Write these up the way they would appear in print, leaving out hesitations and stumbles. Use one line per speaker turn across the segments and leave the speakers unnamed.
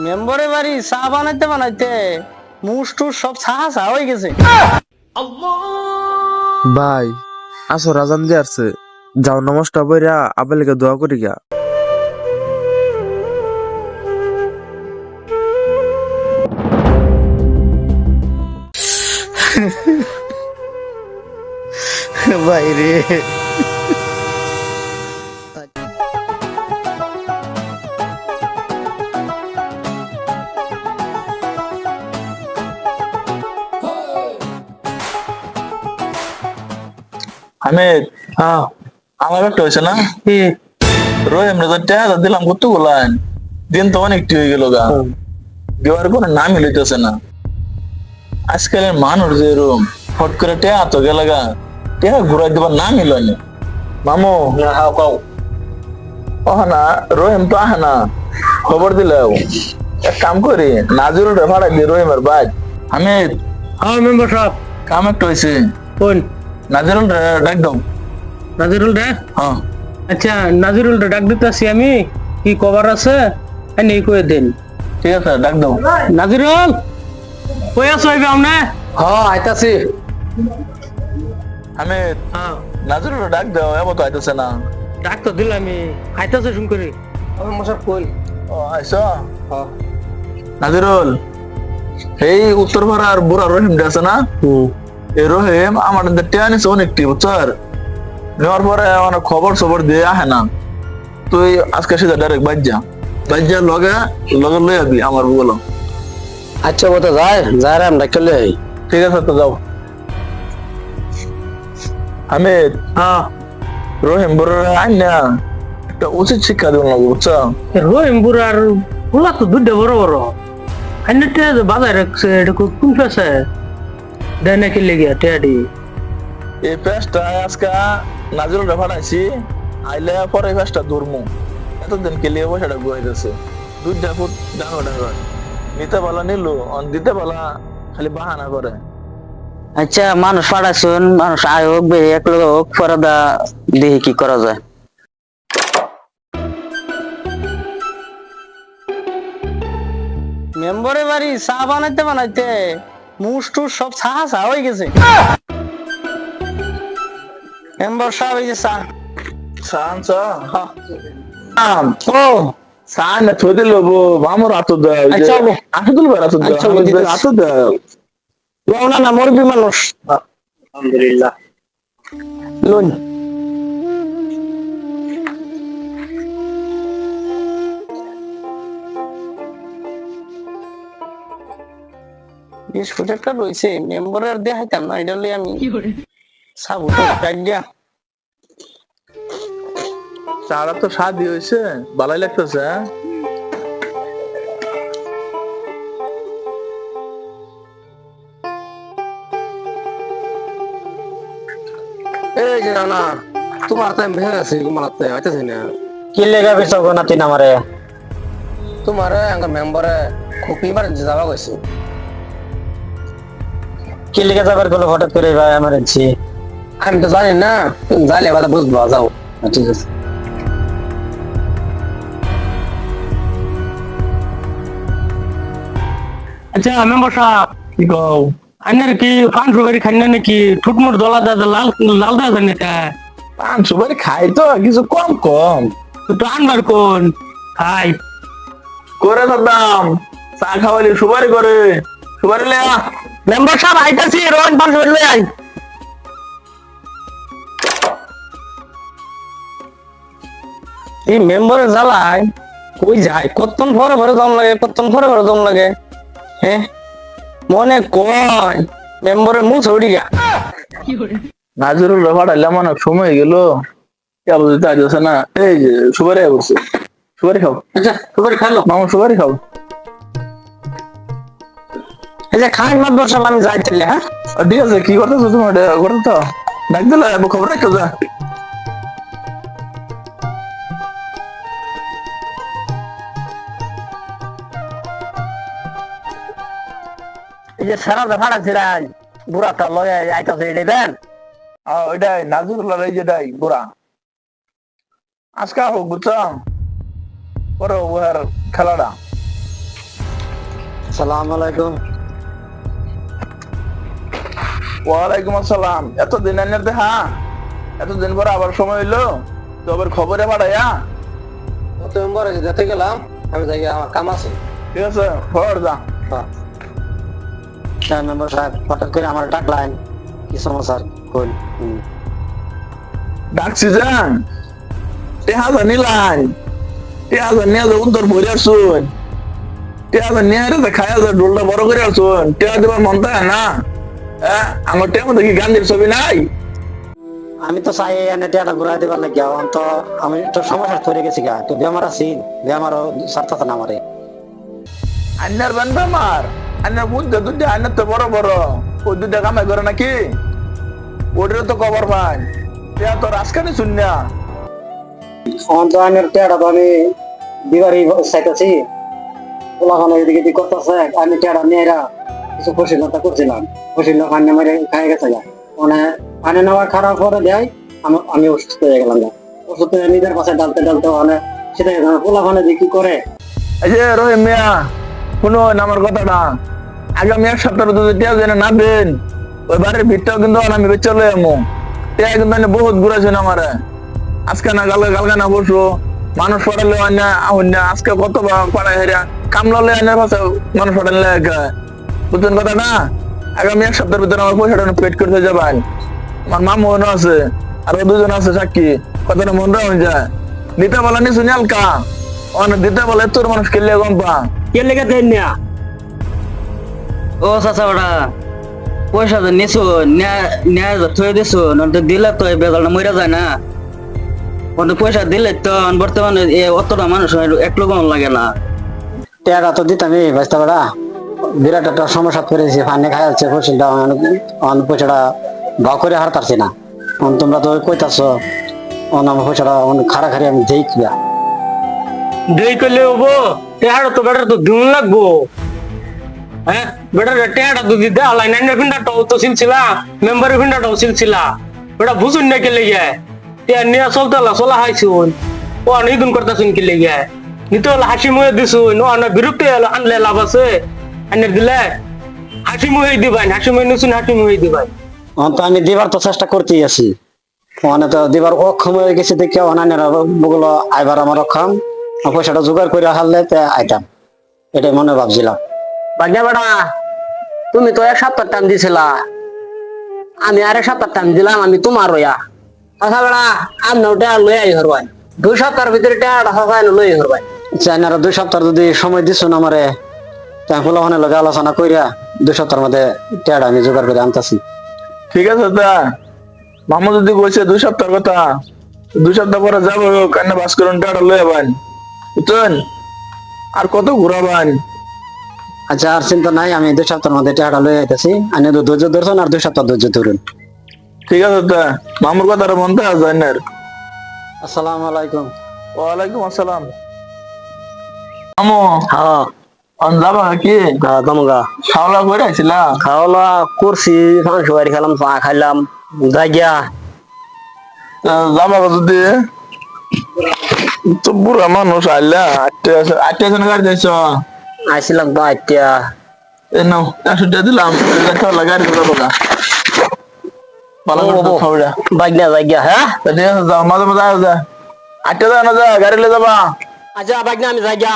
মেম্বরে বাড়ি চা বানাইতে বানাইতে মুস টুস সব ছাহা ছাহা হয়ে গেছে।
ভাই আসো রাজান দিয়ে আসছে, যাও নমস্কার বইরা আবেলকে দোয়া করি গা।
বাইরে
হামিদ, হ্যাঁ আমার একটা হয়েছে না
কি
রহিম রাজার টাকা দিলাম কত গুলান দিন তো অনেকটি হয়ে গেল গা দেওয়ার কোনো নামই লইতেছে না। আজকালের মানুষ যে এরকম ফট করে টেয়া তো গেল গা, টেয়া ঘুরাই দেবার নামই লয়নি। মামু ওহ না রহিম তো আহে না, খবর দিলেও এক কাম করি নাজরুল রে ভাড়া দিয়ে রহিমের বাদ। হামিদ,
হ্যাঁ মেম্বার সাহেব
কাম একটা হয়েছে,
কোন
নাজরুল রে ডাক দাও।
নাজিরুল রে?
হ্যাঁ
আচ্ছা নাজিরুল রে ডাক দিতেছি আমি, কি কভার আছে নেই কয়ে দেন।
ঠিক আছে ডাক দাও।
নাজিরুল কই আছো হইবে আমনে?
হ্যাঁ আইতাছি।
হামিদ,
হ্যাঁ
নাজরুল ডাক দাও, এবার তো আইতেছে না।
ডাক তো দিলামই, আইতাছে শুন করে।
আমি মশাব কই?
ও আইস
হ্যাঁ
নাজিরুল, এই উত্তর পাড়ার বুড়া রহিম আছে না, এই রহিম আমার টেনিস অনেকটি বুঝছর, নেওয়ার পরে মানে খবর সবর দিয়ে আহে না। তুই আজকে সেটা ডাইরেক্ট বাজ্যা বাজ্যা লগে লগে লই আবি আমার বলো।
আচ্ছা বলতে যায় যায় রে আমরা চলে যাই।
ঠিক আছে তো যাও। হামিদ,
হ্যাঁ
রহিম বুড়া আইন না একটা উচিত শিক্ষা দিব না বুঝছো।
রহিমপুর আর ওলা তো দুধে বড় বড় আইনটা বাজার রাখছে, এটা কোন পেশে দেয় নাকি লেগে টেয়াডি।
এই পেস্টটা আজকে নাজরুল রে ফাটাইছি, আইলে পরে পেস্টটা ধরমু। এতদিন কেলিয়ে পয়সাটা গুয়াইতেছে, দুইটা ফুট ডাঙর ডাঙর নিতে পালা নিল, দিতে পালা খালি বাহানা করে।
আচ্ছা মানুষ পাঠাচ্ছেন, মানুষ আয় হোক বে এক লোক হোক পরে দা দেখি কি করা যায়।
মেম্বরে বাড়ি চা বানাইতে বানাইতে মুস টুস সব ছাহা ছাহা হয়ে গেছে। মেম্বার সাহেব এই যে চা।
সানস
ও
সান থই দিল আমার আতো দেয়
আচ্ছা,
আতো দিল আতো দেয়
আচ্ছা, দিতেছি।
আতো দেয়।
না না মুরব্বী মানুষ
আলহামদুলিল্লাহ।
লোন বিস্কুট একটা রয়েছে, মেম্বারের দেখাইতাম না, এটা লই আমি সাবুট দিয়া।
চারা তো স্বাদই হয়েছে, ভালোই লাগতেছে।
এই যে না তোমার টাইম ভেঙে গেছে, তোমার হাতে আইতাছি না।
কি লেগা বেশ না তিন আমারে
তোমার আঙ্গ মেম্বারে খুবই বার যাওয়া গেছে।
কি লেগে যাবার কোনো হঠাৎ করে ভাই আমার ইচ্ছে।
আমি তো জানি না, তুমি জানলে কথা বুঝবো, যাও।
ঠিক আছে
আচ্ছা মেম্বার সাহেব,
কি কও?
আইনের কি পান সুপারি খান না নাকি? ঠুটমুট দলা দাদা লাল লাল দাদা নেতা
পান সুপারি খাই তো কিছু কম কম
তো আনবার কোন খাই।
করে দাম চা খাওয়ালি সুপারি করে সুপারি লে
মেম্বার সাহেব আইতাছি, রোহন পান সুপারি লই আই। এই মেম্বারের জ্বালায় কই যায়, কতক্ষণ ভরে ভরে দম লাগে, কতক্ষণ ভরে ভরে দম লাগে। হ্যাঁ মনে কয় মেম্বারের মুখ ছড়ি গা।
নাজরুল রে ফাটাইলে অনেক সময় গেল, কেবল দিতে আসছে না। এই যে সুপারি করছে, সুপারি খাও।
আচ্ছা সুপারি খাইলো?
মামা সুপারি খাও।
এই যে খান মেম্বার সাহেব আমি যাই তাহলে। হ্যাঁ
ঠিক আছে, কি করতেছো তুমি? করতে তো ডাক দিলে খবর রাখো যা।
এই যে সারা ভাড়া ছিড়াই বুড়াটা লয়ে আইতাছে, এটাই দেন।
ওইটাই নাজরুল এই যেটাই বুড়া আজকে হোক বুঝছো, পরে ওর খেলাটা
আসসালামু আলাইকুম।
ওয়ালাইকুম আসসালাম। এতদিন এনে দেখা, এতদিন পরে আবার সময় হইলো, তো আবার খবরে পাঠাইয়া।
কত মেম্বারে যেতে গেলাম, আমি যাই আমার কাম আছে।
ঠিক আছে, খবর যা।
হ্যাঁ মেম্বার সাহেব, হঠাৎ করে আমার ডাকলেন, কি সমস্যা কোন?
ডাকছি যান, টেহাজা নিলাম, টেহাজা নিয়ে যা উত্তর ভরে আসুন, টেহাজা নিয়ে রে খায়া যা ডোলটা বড় করে আসুন। টেহা দেবার মন থাকে না? হ্যাঁ, আমার টেহা দেখি গান্ধীর ছবি নাই।
আমি তো চাই এনে টিয়াটা ঘুরাই দিবার লাগিয়া, তো আমি তো সমস্যা তৈরি গেছি গা, তো বেমার আছি, বেমারও সার্থক না আমারে।
আন্নার বান বেমার, আন্নার বুদ্ধ দুধে আন্নার তো বড় বড়, ওই দুধে কামাই করে নাকি? ওটারও তো কবর পান, টেহা তো রাজকানি শুনিয়া।
অন্তরের টিয়াটা তো আমি দিবারই চাইতেছি, ওলাখানো এদিকে দিক করতেছে, আমি টিয়াটা নিয়ে কিছু প্রশিক্ষণতা করছিলাম, প্রশিক্ষণ খান্নে মেরে খাই গেছে গা, মানে পানি নেওয়া খারাপ করে দেয়, আমি অসুস্থ হয়ে গেলাম গা। অসুস্থ হয়ে নিজের পাশে ডালতে ডালতে মানে সেটা পোলাখানে যে কি করে।
এই যে রহিম মিয়া, শুনুন আমার কথাটা, আগামী এক সপ্তাহ যদি টিয়া যেন না দেন, ওই বাড়ির ভিড়টাও কিন্তু আমি চলে এমো। টিয়া কিন্তু আমি বহুত ঘুরেছেন আমারে, আজকে না গালকে না বসো, মানুষ পড়ালে না আজকে কত পাড়ায় হেরা কামলালে আনার পাশে মানুষ পড়ালে বুঝছেন কথা না? আগামী এক সপ্তাহের ভিতরে আমার পয়সাটা পেট করতে যাবেন। আমার মা মনে আছে, আরো দুজন আছে সাক্ষী, কথাটা মনে রাখুন যায়। দিতে বলা নি শুনি হালকা, অনেক দিতে বলে তোর মানুষ খেললে গম পা।
কে লেগে দেন না?
ও চাচা ওটা পয়সা তো নিছো, নেয় থয়ে দিছো, নয়তো দিলে তো এই বেজালটা মরে যায় না। অন্য পয়সা দিলে তো বর্তমানে অতটা মানুষ এক লোক লাগে না।
টিয়াটা তো দিতামই বাঁচতে পারা, বিরাট একটা সমস্যা করেছি, ফান্নে খাই যাচ্ছে ফসলটা, পয়সাটা ভাগ করে হারতারছি না। তোমরা তো কইতাছ আমার পয়সাটা খারা খারি আমি দেই কিয়া।
দেই করলে হবো, টেহাড়া তো বেটার তো দিন লাগবো। হ্যাঁ বেটার টেহাড়া তো দিতে আলাই নাইনের ফিন্ডাটাও তো সিলছিলা, মেম্বারের ফিন্ডাটাও সিলছিলা, বেটা বুঝুন না কে লেগে টেয়া নিয়ে চলতে চলা হাইছুন, ও অনেক দিন করতেছুন কি লেগে নিতে হলে হাসি মুহে দিছুন, ও অনেক বিরক্তি আনলে লাভ আছে, আনে দিলে হাসি মুহে দিবাই, হাসি মুহে নিছুন, হাসি মুহে দিবাই।
তো আমি দিবার তো চেষ্টা করতেই আছি, মানে তো দিবার অক্ষম হয়ে গেছে দেখে অনান্যরা বগুলো আইবার আমার অক্ষম, পয়সাটা জোগাড় করে হারলে আইতাম, এটাই মনে ভাবছিলাম।
বাগনা বেটা, তুমি তো এক সপ্তাহ টাইম দিছিলা, আমি আর এক সপ্তাহ টাইম দিলাম, আমি তোমার রইয়া। আচ্ছা বেটা, আমি ওটা লই আই হরবাই, 2 সপ্তাহের ভিতরে টাকাটা সবাই লই হরবাই।
চাইনারা 2 সপ্তাহ যদি সময় দিছ না আমারে, তাই ফুলাফানের লগে আলোচনা কইরা 2 সপ্তাহের মধ্যে টেয়াটা আমি জোগাড় করে আনতাছি।
ঠিক আছে তা, মামু যদি কইছে 2 সপ্তাহের কথা, 2 সপ্তাহ পরে যাবো, কান্না বাস করুন টাটা লয়ে যাবেন, বুঝছেন? আর কত ঘুরাবেন?
আচ্ছা আর চিন্তা নাই, আমি 2 সপ্তাহের মধ্যে টেয়াটা লয়ে আইতাছি, আমি তো ধৈর্য ধরছেন আর 2 সপ্তাহ ধৈর্য ধরুন।
ঠিক আছে তা, মামুর কথাটা মনতে আছে না?
আসসালামু আলাইকুম।
ওয়ালাইকুম আসসালাম। মামু,
হ্যাঁ
যাবা কি?
দমগা
খাওয়া করে আইছিলা?
খাওয়া করছি, মাংস বাড়ি খেলাম, চা খাইলাম, জায়গা
যাবা যদি তো বুড়া মানুষ আইলা, আটটা জন গাড়ি যাইছ,
আইছিলাম তো আইতিয়া।
এ নাও 100 টাকা দিলাম, গাড়ি যাবো গা, ভালো করে খাওয়া।
বাগনা জায়গা, হ্যাঁ
ঠিক আছে যাও, মাঝে মাঝে আসা যা, 8টা যায় না, যা গাড়ি লে যাবা।
আচ্ছা বাগনা আমি জায়গা।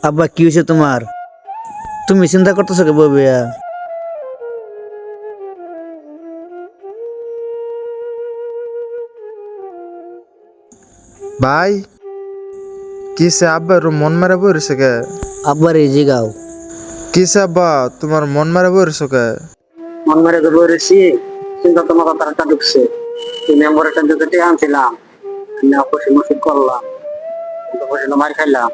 আব্বা কি হয়েছে তোমার? তুমি চিন্তা করতেছো কে ববিয়া?
ভাই কিসে আব্বা মন মারা বইরেছে কে?
আব্বার এই জিগাও।
কিসে আব্বা তোমার মন মারা বইরেছে কে?
মন মেরে তো বলেছি, চিন্তা তোমার কথাটা ঢুকছে, তুমি মেম্বার একটা দিতে আনছিলাম, আমি অপসি মসিদ করলাম, অপসি মার খাইলাম,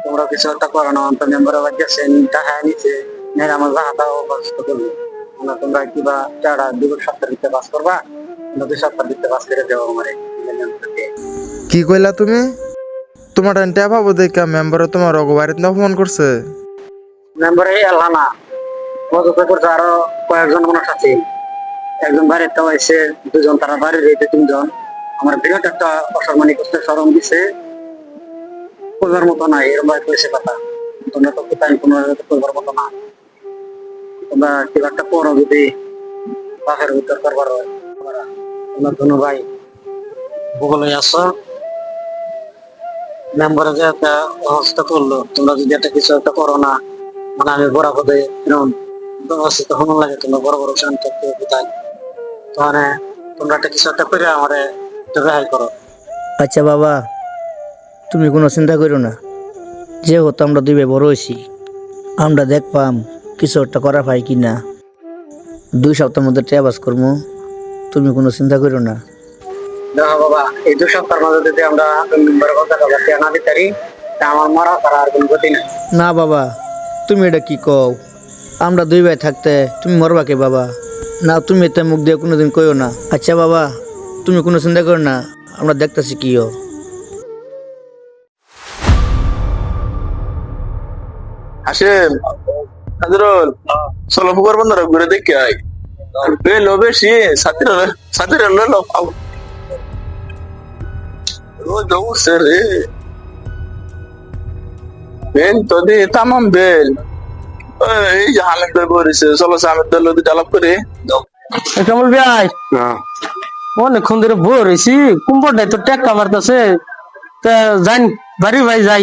তোমরা কিছু একটা করো না, তো মেম্বার আবার গেছেন টাকা নিচে, মেয়ের আমার জাহাটা অবস্থা করলো, না তোমরা কিবা টাকা 2 সপ্তাহ ভিতরে পাস করবা, 2 সপ্তাহ ভিতরে পাস করে দেবো আমারে।
কি কইলা তুমি? তোমার টেয়া পাবো দেখা মেম্বারে তোমার অগবাড়িতে অপমান করছে।
মেম্বারে এলা না, মজুতে করছে আরো কয়েকজন মানুষ আছে। একজন বাড়িতে হয়েছে, 2জন তারা বাড়ির রয়েছে 3জন। আমার বিরাট একটা অসম্মানী করতে সরম দিছে, করবার মতো না এরকম ভাবে কয়েছে কথা। তোমরা তো কোথায় করবার মতো না, তোমরা কি একটা করো যদি বাপের ভিতর করবার হয়। তোমরা ধনু ভাই ভূগোলে আসো, মেম্বারে যে একটা অবস্থা করলো, তোমরা যদি একটা কিছু একটা করো না, মানে আমি বড় পদে এরকম ব্যবস্থিত হন লাগে, তোমরা বড় বড় শান্ত কোথায়, তাহলে তোমরা একটা কিছু একটা করে আমারে রেহাই করো।
আচ্ছা বাবা, তুমি কোনো চিন্তা করো না, যেহেতু আমরা 2 ভাই বড় হয়েছি, আমরা দেখবাম কিছু একটা করা পাই কি না। 2 সপ্তাহের মধ্যে টাকা পাস করবো, তুমি কোনো চিন্তা করো না।
দেখো বাবা, এই 2 সপ্তাহের মধ্যে যদি আমরা মেম্বারের কথা না দিতে পারি, তা আমার মরা তারা আর কোনো গতি নেই।
না বাবা, তুমি এটা কি কও? আমরা 2 ভাই থাকতে তুমি মরবা কে বাবা? না, তুমি এতে মুখ দিয়ে কোনোদিন কইও না। আচ্ছা বাবা, তুমি কোনো চিন্তা করো না, আমরা দেখতেছি কিও।
হাসিম, নাজরুল, চলো পুকুর বন্ধুরা ঘুরে দেখে আয়। বেলো বেশি সাথীরা লো পাও রোজ উঠছে রে। বেল তো দে তামাম বেল। এই যে হামিদ ভাই বলেছে, চলো সামিদ দল আলাপ করে
কামল ভাই অনেকক্ষণ ধরে বই রয়েছি, কুম্পটাই তো টেক্কা মারতেছে, তা যাই বাড়ি ভাই যাই।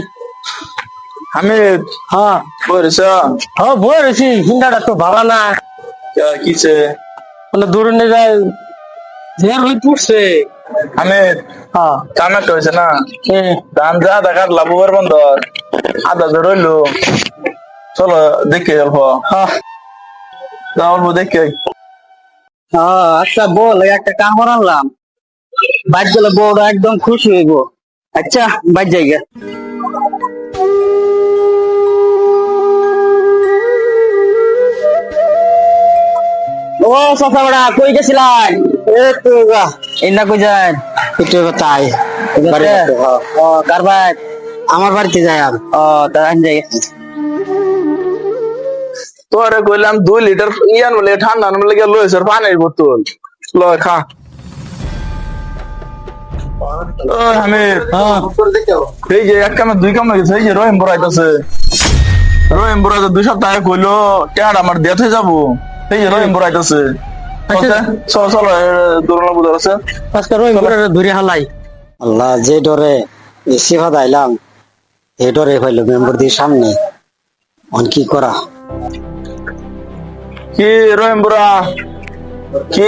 হামিদ
হ্যাঁ
বলেছ
হ্যাঁ বই রয়েছি, হিন্দাটা তো ভালো না,
কিছে
মানে দূরে যায় ঝের হয়ে পড়ছে।
হামিদ
হ্যাঁ
কাম একটা হয়েছে না,
এ,
ধান যা দেখা লাভবার বন্ধর আধা ধর হইলো, চলো দেখে অল্প
হ্যাঁ
অল্প দেখে
আচ্ছা বল, এই একটা কামড় আনলাম, বাইক গেলে বউটা একদম খুশি হইব। আচ্ছা বাইক যাইগা। ও চাচা বড়া কই গেছিলেন? এই না কই যান?
একটু তাই
ও কার বাইক?
আমার বাড়িতে যাই আর
ও তা আন যাই।
তোরে কইলাম 2 লিটার ইয়ান বলে ঠান্ডা না লাগে লইছে পানির বোতল লয় খা। ও হামিদ, এই যে 1 কামে 2 কাম লাগছে, এই যে রহিম বড়াইতেছে, রহিম বড়াইতে 2 সপ্তাহ কইলো টেয়ার আমার ডেথ হয়ে যাবো, এই যে রহিম বড়াইতেছে। চলো চলো দৌড়ানো বুঝা আছে
আজকে রহিম ধরে হালাই।
আল্লাহ, যে ডরে সিফা দাইলাম এই ডরে হইলো মেম্বার দিয়ে সামনে, অন কি করা।
কি রহিম বুড়া, কি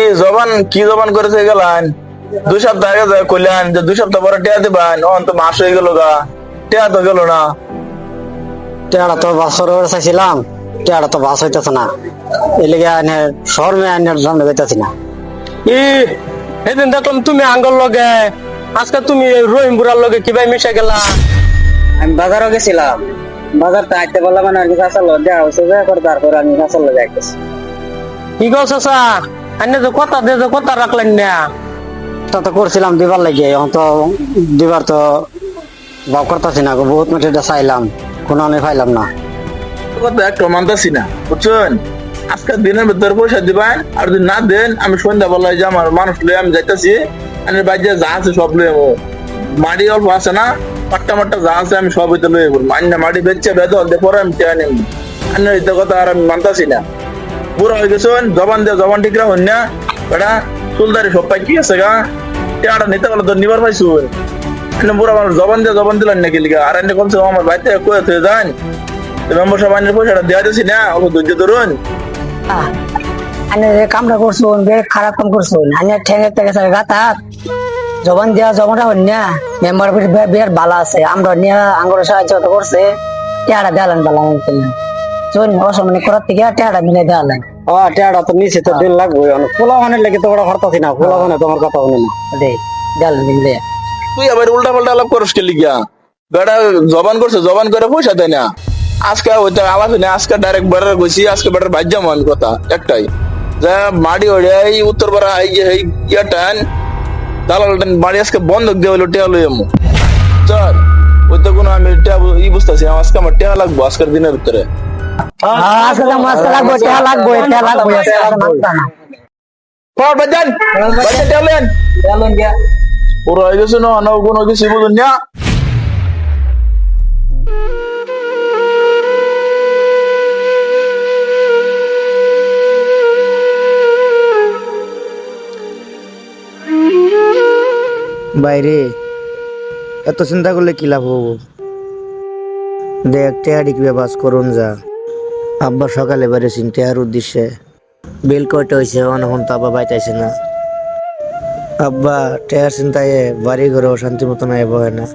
জবান করেছে গেলেন? 2 সপ্তাহ আগে কইলেন যে 2 সপ্তাহ পরে টেয়া দিবেন, অন তো মাস হয়ে গেল গা, টেয়া তো গেল না।
টেয়ারা তো বাসর চাইছিলাম, টেয়ারা তো বাস হইতেছে না, এই লেগে শহর মেয়ে আইনের সামনে যাইতেছি না।
সেদিন দেখলাম তুমি আঙ্গল লগে, আজকে তুমি রহিম বুড়ার লগে কিভাবে মিশে গেলা?
আমি বাজারও গেছিলাম, বাজার তো আইতে বললাম আর কি চাচার লগে দেখা হচ্ছে, দেখা করে তারপর আমি চাচার লগে আইতেছি।
কি গো চাচা, আন্নে তো কথা দিয়ে তো কথা রাখলেন না।
তা তো করছিলাম দিবার লাগে, এখন তো দিবার তো ভাব করতেছি না, বহুত মেটে চাইলাম, কোনো আমি পাইলাম না।
কথা একটা মানতাছি না, বুঝছেন? আজকে দিনের ভিতর পয়সা দিবেন, আর যদি না দেন আমি সন্ধ্যা বেলায় যে আমার মানুষ লয়ে আমি যাইতেছি, আমি বাড়িতে যা আছে সব লয়ে যাবো। মাটি অল্প আছে না, পাট্টা মাট্টা যা আছে আমি সব হইতে লয়ে যাবো। মাটি বেচছে বেদল দিয়ে পরে আমি টেয়া নেব। আন্নের এই কথা আর আমি মানতাছি না। বুড়া হয়ে গেছেন, জবান দিয়ে জবান ঠিক রাখুন না, বেটা চুলদারি সব পাই কি আছে গা, টেয়াটা নিতে পারলে তো নিবার পাইছুন। বুড়া মানুষ জবান দিয়ে জবান দিলেন নাকি লিগা, আর এনে কমছে আমার বাড়িতে কয়ে থেকে যান, মেম্বার সব আইনের পয়সাটা দেওয়া দিছি না, অত ধৈর্য ধরুন।
আনে যে কামটা করছুন বেশ খারাপ কাম করছুন, আনে ঠেঙে থেকে গাতা জবান দিয়া জমাটা হন না, মেম্বার বিরাট ভালো আছে, আমরা নিয়ে আঙ্গুর সাহায্য করছে, টেয়ারা দেয়ালেন ভালো চল অসম্মানি করার থেকে টেয়ারা মিলে দেয়ালেন।
ও টেয়ারা তো নিচে তো দিন লাগবে, পোলা ভানের লেগে তো ওরা হরতাছি না, পোলা ভানে তোমার কথা শুনে না।
দেয়ালেন মিলে
তুই আবার উল্টা পাল্টা আলাপ করস কে লিগা? বেটা জবান করছে, জবান করে পয়সা দেয় না। আজকে হইতে আলাপ না, আজকে ডাইরেক্ট বেড়ার গেছি, আজকে বেটার ভাজ্যা মান কথা একটাই। যা মাড়ি হইয়া এই উত্তরপাড়া এই যে এই ইয়াটান দালাল বাড়ি আজকে বন্ধক দিয়ে হইলো টেয়া লই আমু চল ওই তো কোনো আমি টেয়া ই বুঝতেছি আজকে আমার টেয়া লাগবো আজকের দিনের ভিতরে
আজকে লাগবো টেহা লাগবো
পর বাজান বাজান টেয়া লেন পুরো হয়ে গেছে না না কোনো কিছু বুঝুন না
বাইরে এত চিন্তা করলে কি লাভ হবো দেখ টেহারি কিভাবে বাস করুন যা আব্বা সকালে বেড়েছেন টেহার উদ্দেশ্যে বিল কয়টা হয়েছে অনেকক্ষণ তো আব্বা বাইতাইছে না আব্বা টেহার চিন্তায় বাড়ি ঘরেও শান্তি মতো নাই বহে না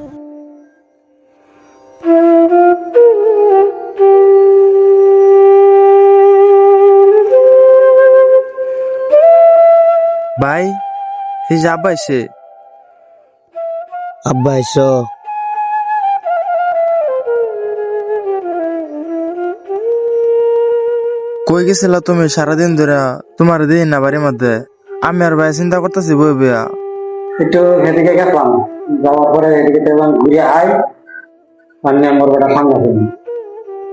ভাই এই যে আব্বা এসে
আব্বা এসো
কই গেছিলা তুমি সারাদিন ধরে তোমার দিন না বাড়ির মধ্যে আমি আর ভাই চিন্তা করতেছি বই বইয়া
একটু এদিকে গেলাম, যাওয়ার পরে এদিকে দেখলাম ঘুরে আই মানে আমার বেটা সামনে হইল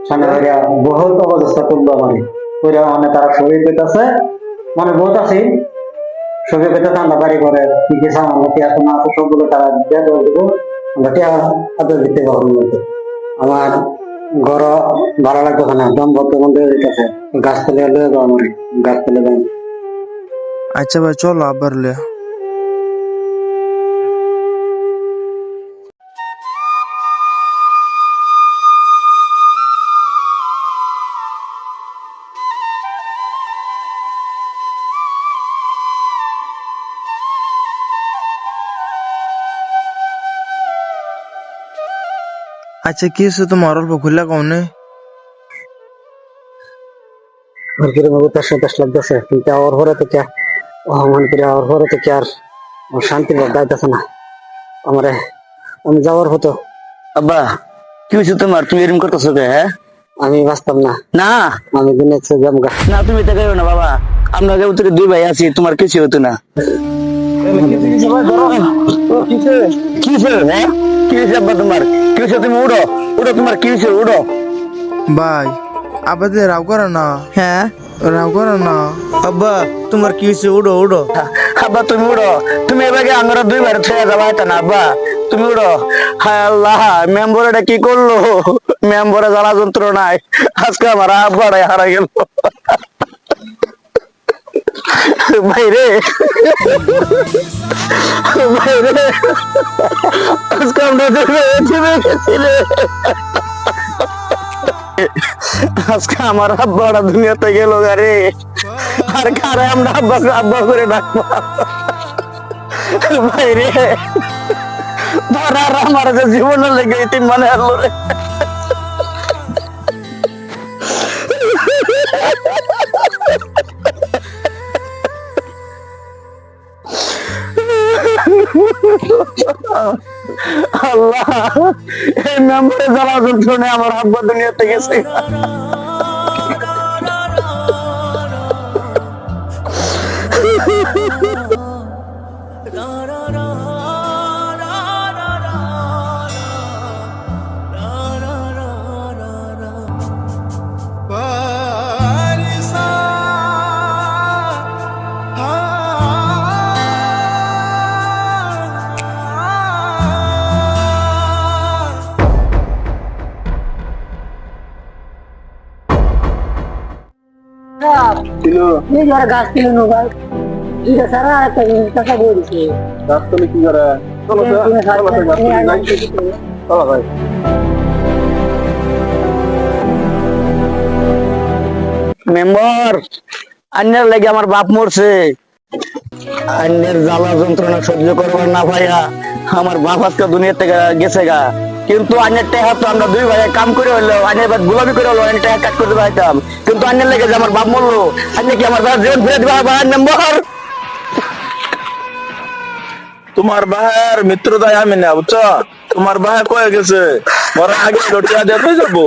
সামনে হইয়া বহুত অবস্থা তুললো মানে ওইরা মানে তারা শরীর পেতেছে মানে বহুত আছি শরীর পেতে ঠান্ডা বাড়ি করে কি কি সামান টিয়া সোনা আছে সবগুলো তারা দিয়ে দেবো দেবো আমরা টিয়া হাতে দিতে পারবো আমার ঘর ভালো লাগতেছে না দম বন্ধ বন্ধ হয়ে যেতেছে গাছ তুলে লয়ে যাও আমার গাছ তুলে যাও
আচ্ছা ভাই চলো আব্বার লিয়া আচ্ছা কি হচ্ছে তোমার অল্প খুললা কমনে
আর কিরকম উদাস উদাস লাগতেছে কিন্তু ওর ঘরে থেকে মনে করি ওর ঘরে থেকে আর শান্তি দাইতেছে না আমারে আমি যাওয়ার হতো
আব্বা কি হয়েছে তোমার তুমি এরকম করতেছো কে হ্যাঁ
আমি বাঁচতাম না
না
আমি দিনের চেয়ে জমগা
না তুমি তো গেলো না বাবা আমরা ভিতরে দুই ভাই আছি তোমার কিছু হতো না কি হয়েছে হ্যাঁ কি হয়েছে আব্বা তোমার কি হয়েছে তুমি উড়ো উড়ো তোমার কি হয়েছে উড়ো
ভাই আব্বা যে রাগ করো না
হ্যাঁ
রাগ করো না
আব্বা তোমার কি হয়েছে উড়ো উড়ো
আব্বা তুমি উড়ো তুমি এবারে আমরা দুই ভাই ছেড়ে যাবা এটা না আব্বা তুমি উড়ো হায় আল্লাহ মেম্বর এটা কি করলো মেম্বরে জ্বালা যন্ত্রণায় আজকে আমার আব্বাটাই হারা গেল ভাইরে ভাইরে আজকে আমরা গেছি রে আজকে আমার আব্বাটা দুনিয়াতে গেল গারে আর কারে আমরা আব্বা আব্বা করে ডাকবো ভাইরে ধরার আমার যে জীবনে লেগে তিন মানে আনলো রে আল্লাহ এই মেম্বারে জ্বালা যন্ত্রণে আমার আব্বা দুনিয়াতে গেছে
এই যারা গাছ কিনে নো ভাই এটা সারা একটা টাকা দিয়ে দিছে
গাছ তলে কি করে চলো চলো ভাই
মেম্বার আন্যের লাগে আমার বাপ মরছে আন্যের জ্বালা যন্ত্রণা সহ্য করবার না ভাইয়া আমার বাপ আজকে দুনিয়া থেকে গেছে গা কিন্তু আন্যের টেহা তো আমরা দুই ভাইয়া কাম করে হইলো আন্যের বাদ গোলামি করে হলো আন্যের টেহা কাজ করতে পারতাম কিন্তু আন্যের লেগে যে আমার বাপ মরলো আন্য কি আমার বাপ জীবন ফিরে দিবা মেম্বার
তোমার ভাইয়ের মিত্রতায় আমি না বুঝছো তোমার ভাই কয়ে গেছে মরা আগে লটিয়া দিতে যাবো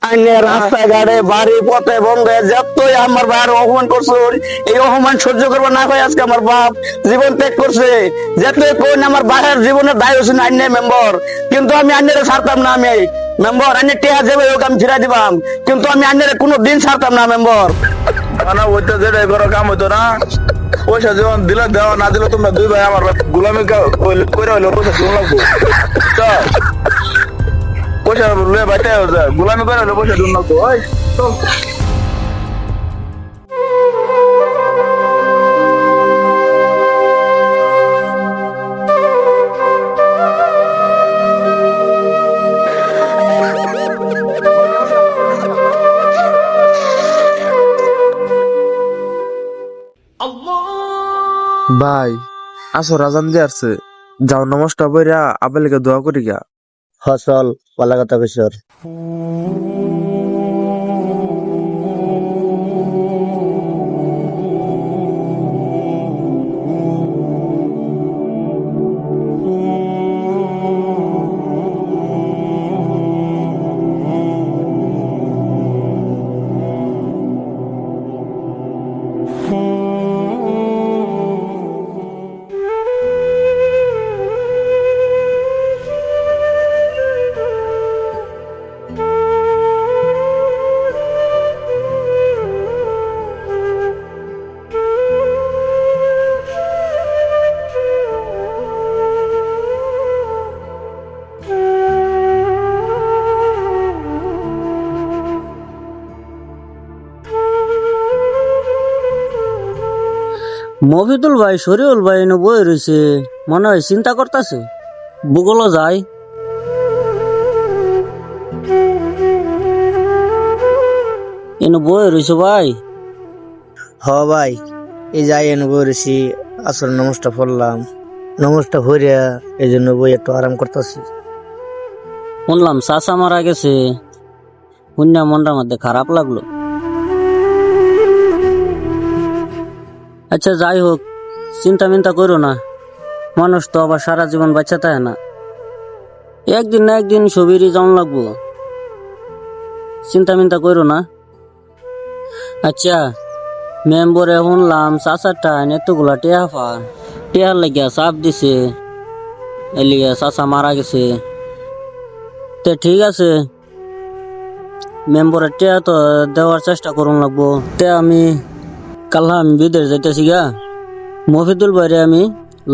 আইনে রাস্তাঘাটে বাড়ি পথে বন্ধে যতই আমার ভাইয়ের অপমান করছো, এই অপমান সহ্য করবো না হয় আজকে আমার বাপ জীবন ত্যাগ করছে। যতই কোন আমার ভাইয়ের জীবনের দায় হচ্ছে আইনে মেম্বার, কিন্তু আমি আইনের ছাড়তাম না। আমি মেম্বার আইনে টেহা যাবে ওকে আমি ফিরাই দিবাম, কিন্তু আমি আইনের কোনো দিন ছাড়তাম না মেম্বার।
মানে ওইটা যেটাই করো কাম হইতো না। পয়সা যখন দিলে দেওয়া, না দিলে তোমরা দুই ভাই আমার গুলামি করে হইলো পয়সা দিন লাগবো। তো পয়সা লয়ে বাইতে গুলামি করে হইলো পয়সা দিন লাগবো। ওই চল।
ভাই আসো রাজান দিয়ে আসছে, যাও নমস্কার বইরা আবেলকে দোয়া করি গা।
ফসল পালা কথা কইছর। মফিদুল ভাই শরীউল ভাই এনে বই রয়েছে, মনে হয় চিন্তা করতেছে। ভূগোলও যায়। এনে বই রয়েছে ভাই। হ ভাই, এই যাই এনে বই রয়েছি, আসলে নমস্কার পড়লাম। নমস্কার হইয়া এই জন্য বই একটু আরাম করতেছি। শুনলাম চাচা মারা গেছে, শুননা মনটার মধ্যে খারাপ লাগলো। আচ্ছা যাই হোক, চিন্তা মিন্তা করো না, মানুষ তো আবার সারা জীবন বাচ্চা থাকে না, একদিন না একদিন সবিরই যাওয়া লাগবো। চিন্তা মিন্তা করো না। আচ্ছা মেম্বরে শুনলাম চাচারটা এতগুলা টেহার লাগিয়া চাপ দিছে, এলিয়া চাচা মারা গেছে। তে ঠিক আছে, মেম্বরের টেহা তো দেওয়ার চেষ্টা করুন লাগবো। তে আমি কাল্লা আমি বিদেশ যাইতেছি গা, মফিদুল ভাইরে আমি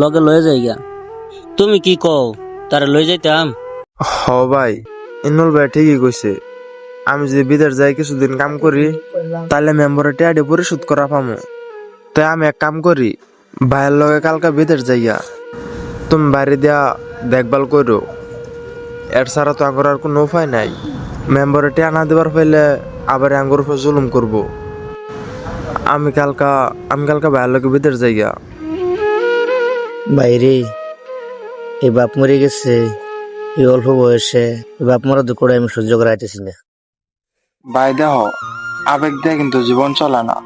লগে লয়ে যাই গা। তুমি কি কও, তারা লয়ে যাইতাম?
হ ভাই, ইনুল ভাই ঠিকই কইছে। আমি যদি বিদেশ যাই কিছুদিন কাম করি, তাহলে মেম্বরের টেয়াডি পরিশোধ করা পামু। তাই আমি এক কাম করি, ভাইয়ের লগে কালকা বিদেশ যাইয়া তুমি বাড়ি দিয়া দেখভাল করো। এর ছাড়া তো আঙ্গুর আর কোনো উপায় নাই। মেম্বরের টেয়া না দেবার পাইলে আবার আঙ্গুর উপর জুলুম করবো। আমি কালকা ভাইয়ের লগে বিদেশ যাইয়া।
বাইরে এই বাপ মরে গেছে, এই অল্প বয়সে এই বাপ মরা দুঃখ আমি সহ্য করে আইতেছি না।
ভাই দেহ, আবেগ দিয়ে কিন্তু জীবন চলে না।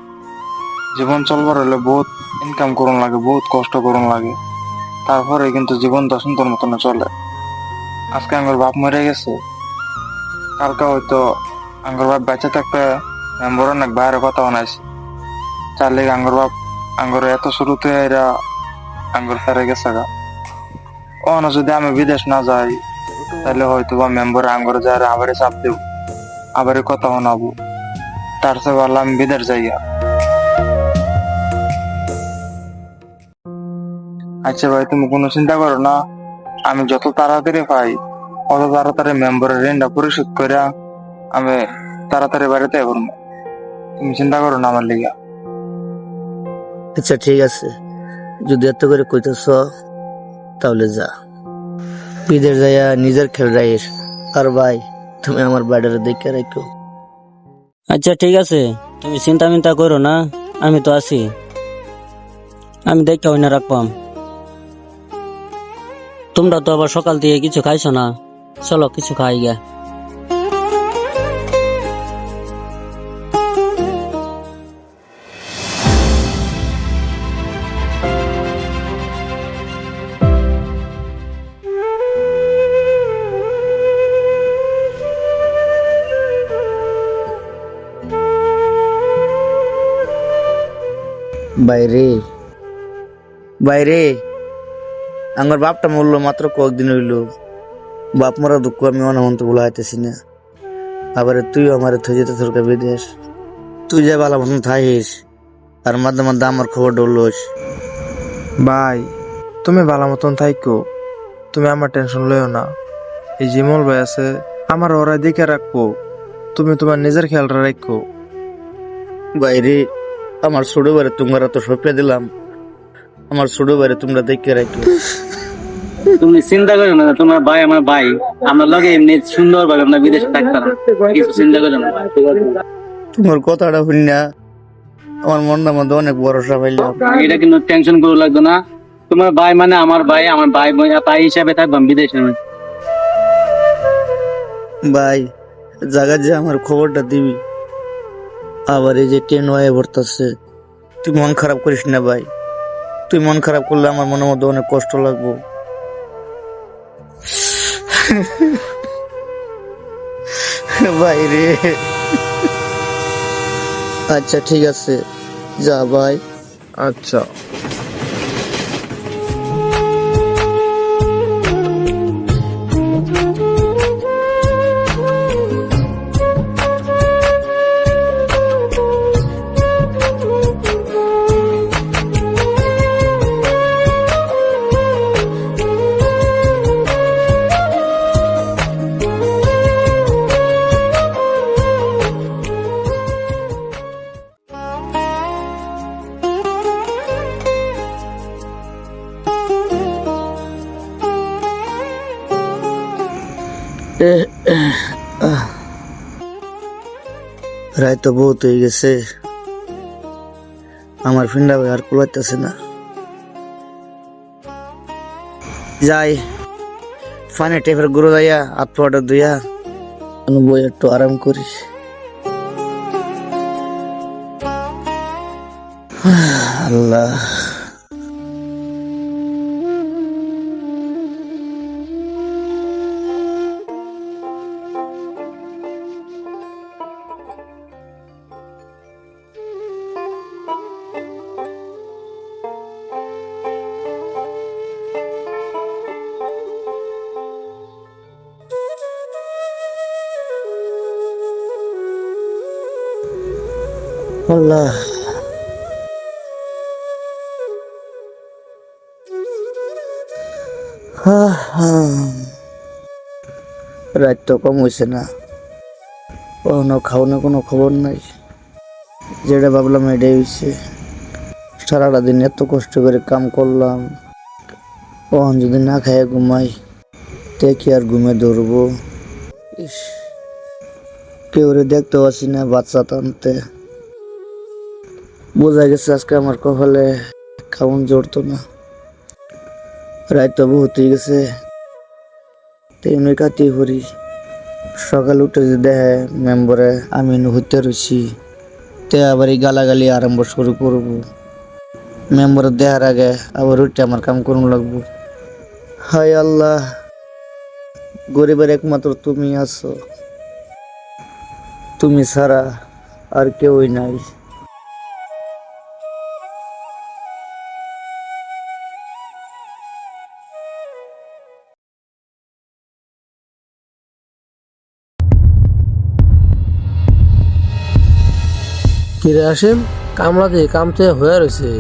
জীবন চলবার হলে বহুত ইনকাম করুন লাগে, বহুত কষ্ট করুন লাগে, তারপরে কিন্তু জীবনটা সুন্দর মতন চলে। আজকে আমার বাপ মরে গেছে, কালকে হয়তো আমার বাপ বেঁচে থাকতে মেম্বর অনেক বাইরের কথা বানাইছে। চাইলে আঙ্গুর বাপ আঙ্গুর এত শুরুতে এরা আঙ্গুর ফেরে গেছে গা। অন যদি আমি বিদেশ না যাই, তাহলে হয়তো বা মেম্বার আঙ্গুর যায় আবারই চাপ দেব, আবারই কথা শোনাবো। তার চেয়ে ভালো আমি বিদেশ যাইয়া। আচ্ছা ভাই, তুমি কোনো চিন্তা করো না, আমি যত তাড়াতাড়ি পাই অত তাড়াতাড়ি মেম্বারের ঋণটা পরিশোধ করে আমি তাড়াতাড়ি বাড়িতে করবো। তুমি চিন্তা করো না আমার লিগা।
আচ্ছা ঠিক আছে, যদি এত করে কইতেছ তাহলে যা, বিদেশ যাইয়া নিজের খেল রাইস। আর ভাই তুমি আমার বাড়ির দেখে রাখো। আচ্ছা ঠিক আছে, তুমি চিন্তা মিন্তা করো না, আমি তো আছি, আমি দেখে হইনা রাখবাম। তোমরা তো আবার সকাল দিয়ে কিছু খাইছো না, চলো কিছু খাই গা। বাইরে বাইরে আমার বাপটা মরলো মাত্র কয়েকদিন হইলো। বাপ মরা দুঃখ আমি অনমন্ত বলা হইতেছি না। আবার তুই আমার থই যেতে তোর বিদেশ, তুই যা ভালো মতন থাকিস আর মাঝে মাঝে আমার খবর ডরলোস।
ভাই তুমি ভালো মতন থাইকো, তুমি আমার টেনশন লইও না। এই জিমল ভাই আছে আমার ওরা দেখে রাখবো, তুমি তোমার নিজের খেয়ালটা রাখো।
বাইরে আমার ছোট বারে তোমরা তো সঁপে দিলাম, আমার ছোট বারে তোমরা দেখে রাখো।
তুমি চিন্তা করো না, তোমার ভাই আমার ভাই, আমরা লগে এমনি সুন্দর ভাবে আমরা বিদেশে থাকতাম, কিছু চিন্তা করো না।
তোমার কথাটা শুনি না আমার মনটা মধ্যে অনেক ভরসা পাইলাম।
এটা কিন্তু টেনশন করে লাগতো না, তোমার ভাই মানে আমার ভাই, আমার ভাই ভাই হিসাবে থাকবাম বিদেশে।
ভাই জায়গা যে আমার খবরটা দিবি, আবার এই যে ট্রেন হয়ে ভরতেছে, তুই মন খারাপ করিস না ভাই। তুই মন খারাপ করলে আমার মনের মধ্যে অনেক কষ্ট লাগবো। ভাই রে, আচ্ছা ঠিক আছে, যা ভাই।
আচ্ছা
রায় তো বহুত হয়ে গেছে, আমার ফিন্ডা ভাই আর কুলাইতেছে না। যাই ফানে টেপের গুঁড়ো দাইয়া হাত পাটা ধুইয়া বই একটু আরাম করি। আল্লাহ আল্লাহ রাত তো কম হয়েছে না, কখনো খাওয়ানো কোনো খবর নাই। যেটা ভাবলাম এটাই হয়েছে। সারাটা দিন এত কষ্ট করে কাম করলাম, কখন যদি না খাইয়ে ঘুমাই তে কি আর ঘুমে ধরবো। ইস, কেউ দেখতে পাচ্ছি না বাচ্চা টানতে। বোঝা গেছে আজকে আমার কপালে খাওয়ান জড়তো না। রাত তো বহুত হয়ে গেছে, তেমনি কাটিয়ে পড়ি। সকাল উঠে যে দেখে মেম্বারে আমি হইতে রয়েছি, তে আবার এই গালাগালি আরম্ভ শুরু করবো। মেম্বার দেখার আগে আবার উঠে আমার কাম করুন লাগবো। হায় আল্লাহ, গরিবের একমাত্র তুমি আছো, তুমি ছাড়া আর কেউই নাই।
কিরে আসিম, কামলা দিয়ে কামতে হয়ে রয়েছে।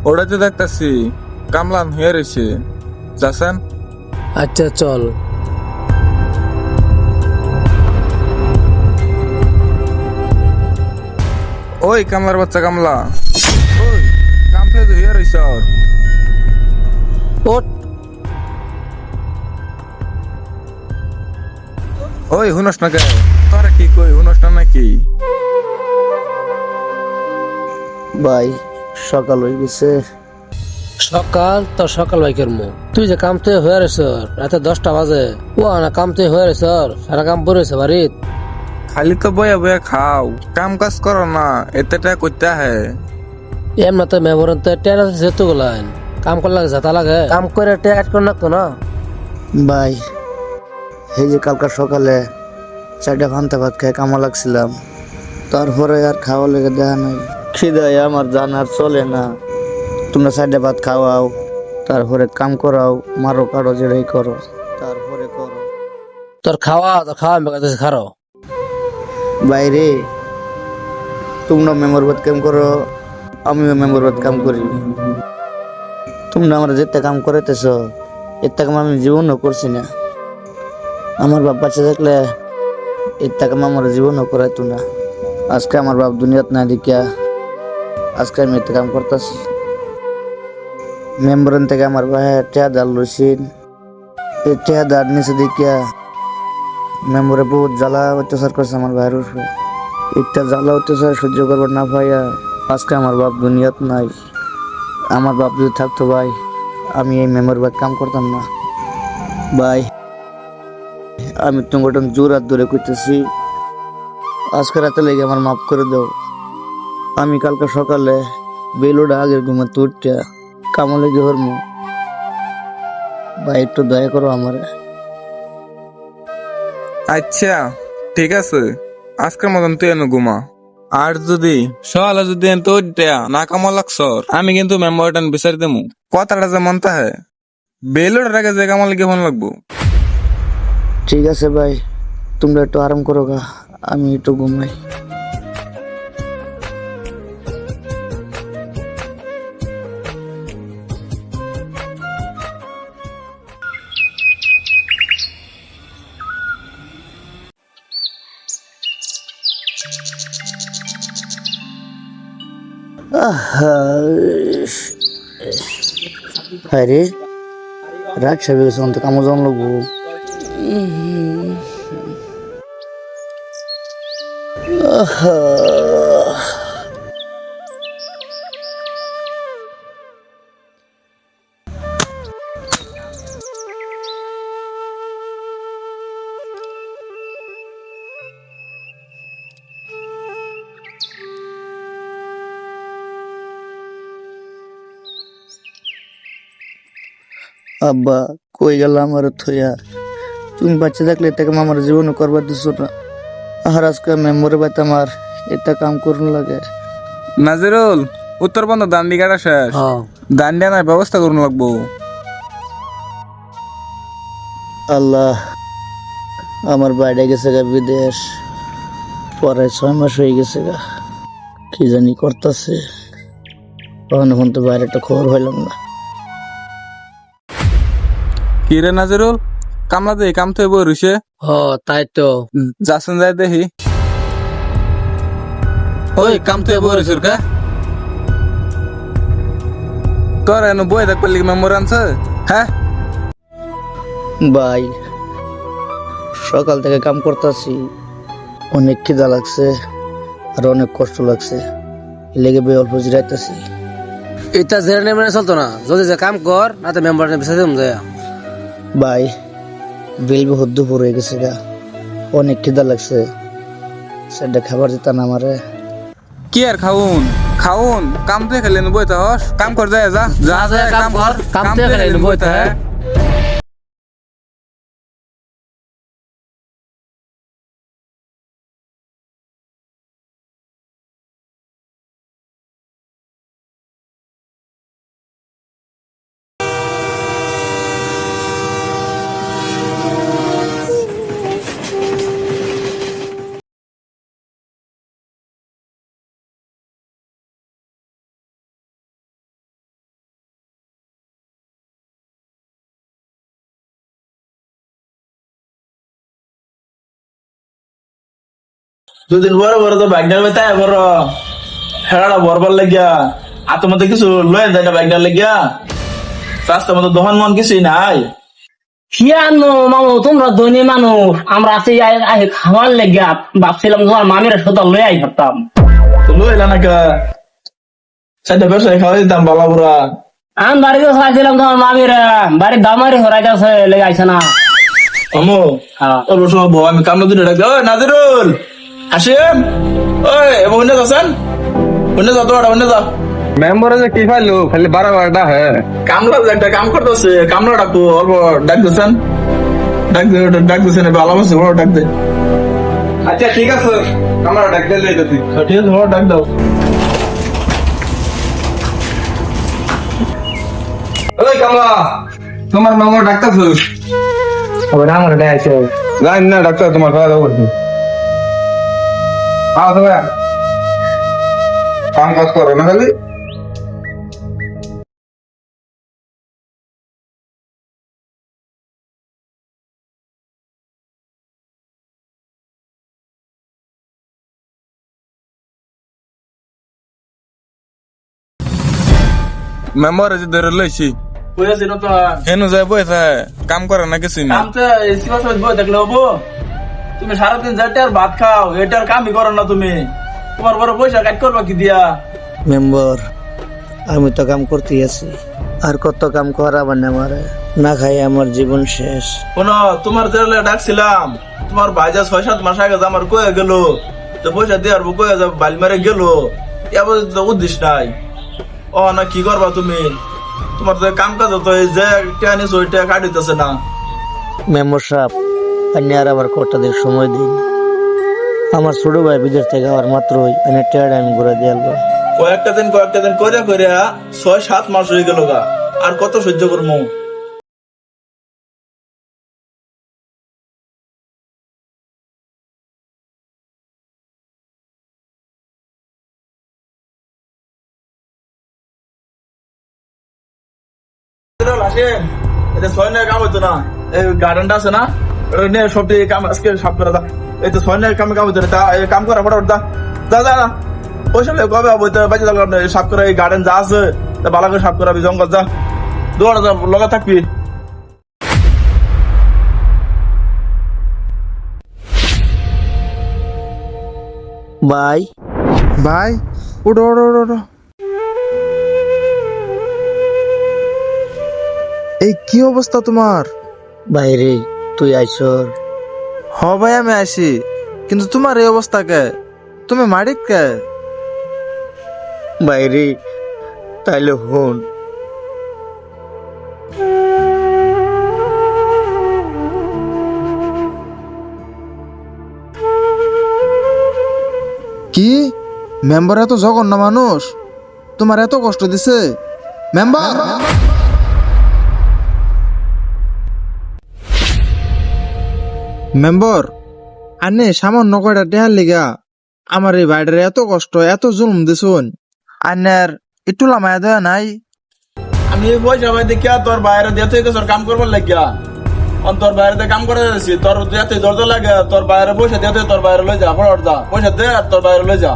ওটা তো দেখতেছি কামলান হয়ে রয়েছে, যাচ্ছেন?
আচ্ছা চল।
ওই কামলার বাচ্চা কামলা, ওই কাম থেকে তো হয়ে রয়েছে।
ওট,
ওই হুনস না কে? তোরা কি কই হুনস না নাকি?
ভাই সকাল হয়ে গেছে।
সকাল তো সকাল বাইকের মু, তুই যে কামতে হয়ে রয়েছ রাতে 10টা বাজে, ও না কামতে হয়ে রয়েছ, সারা কাম পড়েছে বাড়িত।
খালি তো বয়া বয়া খাও, কাম কাজ করো না, এতেটা করতে হে।
এমন তো মেমোরেন তো টেন আছে যেত গুলান, কাম করলে যাতা লাগে, কাম করে টেক করে নাকতো না।
ভাই এই যে কালকা সকালে 4টা ভান্তা ভাত খেয়ে কামা লাগছিলাম, তারপরে আর খাওয়া লেগে দেখা নাই। খিদায় আমার জানার চলে না। তোমরা সাইডে ভাত খাওয়াও, তারপরে কাম করাও, মারো কারো যেটাই করো, তারপরে করো।
তোর খাওয়া বেকার খারো।
বাইরে তোমরা মেম্বার বাদ কাম করো, আমিও মেম্বার বাদ কাম করি। তোমরা আমার যেতে কাম করাইতেছ, এর কাম আমি জীবনও করছি না। আমার বাপ বাচ্চা থাকলে এর কাম আমার জীবনও করাইতো না। আজকে আমার বাপ দুনিয়াত না দেখিয়া আজকে আমি এতে কাম করতেছি। মেম্বরের থেকে আমার ভাই টেহাদার লইছেন, এই টেহাদার নিচে দেখিয়া মেম্বরে বহুত জ্বালা অত্যাচার করছে আমার ভাইয়ের উপরে। একটা জ্বালা অত্যাচার সহ্য করবার না পাইয়া আজকে আমার বাপ দুনিয়াত নাই। আমার বাপ যদি থাকতো ভাই, আমি এই মেম্বার ভাই কাম করতাম না। ভাই আমি তোমার জোর হাত ধরে করতেছি, আজকে রাতে লেগে আমার মাফ করে দাও। আমি কালকে সকালে বেলুটা আগের ঘুমে তুটটা কামলে গিয়ে হরমু। ভাই একটু দয়া করো আমারে।
আচ্ছা ঠিক আছে, আজকের মতন তুই এনে ঘুমা। আর যদি সকালে যদি না কামা লাগছর, আমি কিন্তু মেম্বারটা বিচারি দেবো। কথাটা যে মন তাহে বেলুটার আগে যে কামা লেগে ফোন লাগবো।
ঠিক আছে ভাই, তোমরা একটু আরাম করো গা, আমি একটু ঘুমাই। হায় রে, রাত সাবে গেছে, অন্ত কামো জন লাগবো। আব্বা কই গেল আমার থইয়া? তুমি বাচ্চা থাকলে এটাকে আমার জীবনে করবার দিছো না। আর আজকে মেম্বরে বাইতে আমার এটা কাম করুন লাগে।
নাজিরুল, উত্তরবঙ্গ দান দিঘাটা শেষ, দান দেওয়ার ব্যবস্থা করুন লাগবো।
আল্লাহ, আমার বাইরে গেছে গা বিদেশ, পরে 6 মাস হয়ে গেছে গা, কি জানি করতেছে। এখন তো বাইরে একটা খবর হইলাম না।
কি রে নাজিরুল, কামলা দে কাম তো বই রইছে।
তাই তো
যাচ্ছেন যাই দেখি। ওই কাম তো বই রইছে কা তোর এনে বই দেখ পেলি মেম্বার আনছে। হ্যাঁ
ভাই, সকাল থেকে কাম করতেছি, অনেক খিদা লাগছে আর অনেক কষ্ট লাগছে, লেগে বই অল্প জিরাইতেছি।
এটা জেনে নেমে চলতো না, যদি যে কাম কর না তো মেম্বার বিচার দেব যায়।
ভাই বিল বহুত দুপুর হয়ে গেছে গা, অনেক খিদা লাগছে, সেটা খাবার দিতা না আমারে।
কি আর খাউন খাউন, কাম তো খেলেন বইতে হস, কাম কর যায় যা যা যা কাম কর, কাম তো খেলেন বইতে। হ্যাঁ
দুদিন বড় বড় তো বাইক ডাল তাই বড় হেড়া বরবার লাগিয়া আর তোমাদের কিছু লয়ে যায় না বাইক ডাল লাগিয়া, রাস্তার মতো দহন মন কিছুই নাই।
কিয়ানো মামু, তোমরা ধনী মানুষ, আমরা আছি খাওয়ার লেগে ভাবছিলাম তোমার মামির সাথে লয়ে আই ভাবতাম।
তো লয়ে এলা না কা সাইডে ব্যবসায় খাওয়া দিতাম বালা বুড়া।
আমি বাড়িতে চাইছিলাম তোমার মামির বাড়ির দামারি হরাই যাচ্ছে লেগে আইছে না।
আমো অল্প সময় বউ, আমি কামলা দুটো ডাকতে, ওই নাজিরুল আসেন, ওই অন্য যাচ্ছেন, অন্য যাও তোরা অন্য যাও।
মেম্বারে যে কি পাইলো খালি 12-12টা। হ্যাঁ
কামলা একটা কাম করতেছে, কামলা ডাকবো, অল্প ডাক দিচ্ছেন, ডাক দিচ্ছেন, ভালো আছে বড় ডাক দে।
আচ্ছা ঠিক আছে, কামরা ডাক দিলে
ঠিক আছে, বড় ডাক দাও।
ওই কামলা তোমার মামা ডাক্তার ফুস
আবার আমার দেখাইছে
জানি না ডাক্তার তোমার খাওয়া দাওয়া করছি তবে কাম কাজ করো না খালি মেম্বার যে ধরে লইছি
কইয়াছি না তো
হেনু যায় বইছে কাম করে না কিছুই না
কাম তো এসি বাস বই দেখলে হবো তুমি সারাদিন যাইতে আর ভাত খাও এটার কামই করো না তুমি তোমার বড় পয়সা কাট করবা কি দিয়া
মেম্বার আমি তো কাম করতেই আছি আর কত কাম করাবার না আমারে না খাই আমার জীবন শেষ।
শোনো তোমার জেলে ডাকছিলাম তোমার ভাইজা 6-7 মাস আগে আমার কয়ে গেল তো পয়সা দিয়ে আর কয়ে যাব বালি মারে গেল এবার তো উদ্দেশ্য নাই ও না কি করবা তুমি তোমার তো কাম কাজ তো এই যে টেনিস ওইটা কাটিতেছে না
মেম্বার সাহেব আপনি আর আবার কটা দিন সময় দিন। আমার ছোট ভাই বিদেশ থেকে আবার মাত্রই আমি টেয়ার আমি ঘুরে দিয়ে আসবো।
কয়েকটা দিন করে 6-7 মাস হয়ে গেল গা আর কত সহ্য করবো আসেন এটা 6 টাকা কাম হইতো না এই গার্ডেনটা আছে না ওটা নিয়ে সবটি কাম আজকে সাফ করে দাও এই তো 6 টাকা কাম হইতো না কাম করা ফটাফট দা যা পয়সা লেগে কবে হবে তো বাজে লাগলো সাফ করে এই গার্ডেন যা আছে তা ভালো করে সাফ করাবি জঙ্গল যা দৌড়া যা লগা থাকবি
ভাই
ভাই উঠো উঠো উঠো উঠো। এই কি অবস্থা তোমার?
বাইরে তুই আইসর
হ ভাই আমি আসি, কিন্তু তোমার এই অবস্থা কে? তুমি মারিত কে?
বাইরে তাইলে হন
কি মেম্বার এত জঘন্য মানুষ তোমার এত কষ্ট দিছে? মেম্বার মেম্বার আনে সামান্য কয়টা টেহার লিগা আমার এই বাইরের এত কষ্ট এত জুলুম দিছুন, আন্নার একটু লামায়া দেওয়া নাই?
আমি পয়সা ভাই দেখিয়া তোর বাইরে দিয়ে তুই তোর কাম করবার লাগিয়া তোর বাইরে কাম করে যাচ্ছি তোর যেতে দরজা লাগে তোর বাইরে পয়সা দিয়ে তোর বাইরে লই যা ফটাফট যা পয়সা দে আর তোর বাইরে লই যা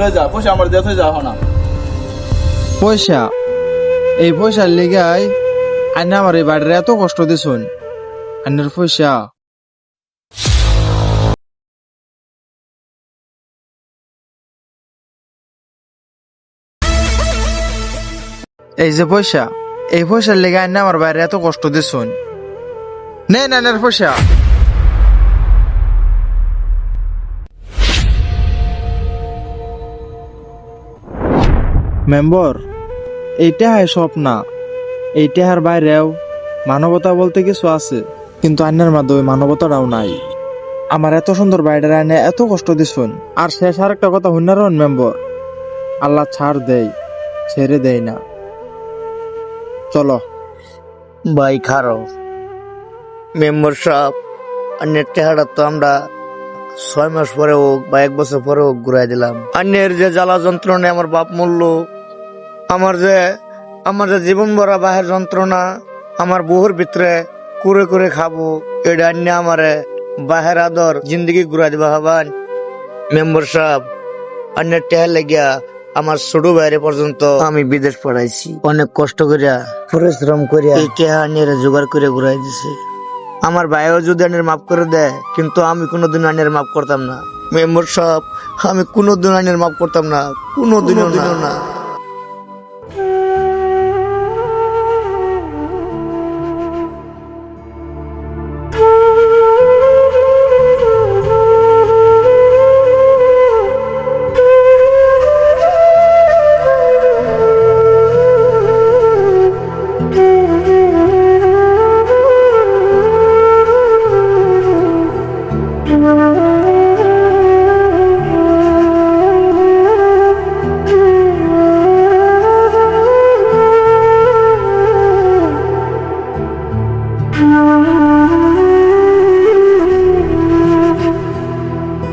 লই যা পয়সা আমার দিয়ে যা না
পয়সা এই পয়সার লিগাই আন্না আমার এই বাইরের এত কষ্ট দিছুন, আন্নার পয়সা এই যে পয়সা এই পয়সার লেগে আইনা আমার বাইরে এত কষ্ট দিছুন, নে নানের পয়সা। মেম্বার এইটা হয় সব না, এইটা আর বাইরেও মানবতা বলতে কিছু আছে, কিন্তু আইনের মাধ্যমে মানবতাটাও নাই। আমার এত সুন্দর বাইরের আইনে এত কষ্ট দিছুন, আর শেষ আর একটা কথা হুন্নারন মেম্বার, আল্লাহ ছাড় দেয় ছেড়ে দেয় না। চলো
ভাই খারো মেম্বার সাহেব অন্যের চেহারা তো আমরা 6 মাস পরে হোক বা 1 বছর পরে হোক ঘুরাই দিলাম। অন্যের যে জ্বালা যন্ত্রণা আমার বাপ মূল্য, আমার যে জীবন ভরা বাহের যন্ত্রণা, আমার বহুর ভিতরে কুরে করে খাবো, এটা অন্য আমারে বাহের আদর জিন্দগি ঘুরাই দিবা হবান। মেম্বার সাহেব অন্যের টেহার লেগিয়া আমার ছোট বাইরে পর্যন্ত আমি বিদেশ পড়াইছি, অনেক কষ্ট করিয়া পরিশ্রম করিয়া এই টেহা আনিয়ে জোগাড় করে ঘুরাই দিছে। আমার ভাইও যদি আনের মাফ করে দেয়, কিন্তু আমি কোনোদিন আনের মাফ করতাম না। মেম্বার সাহেব আমি কোনোদিন আনের মাফ করতাম না, কোনোদিনও না।
না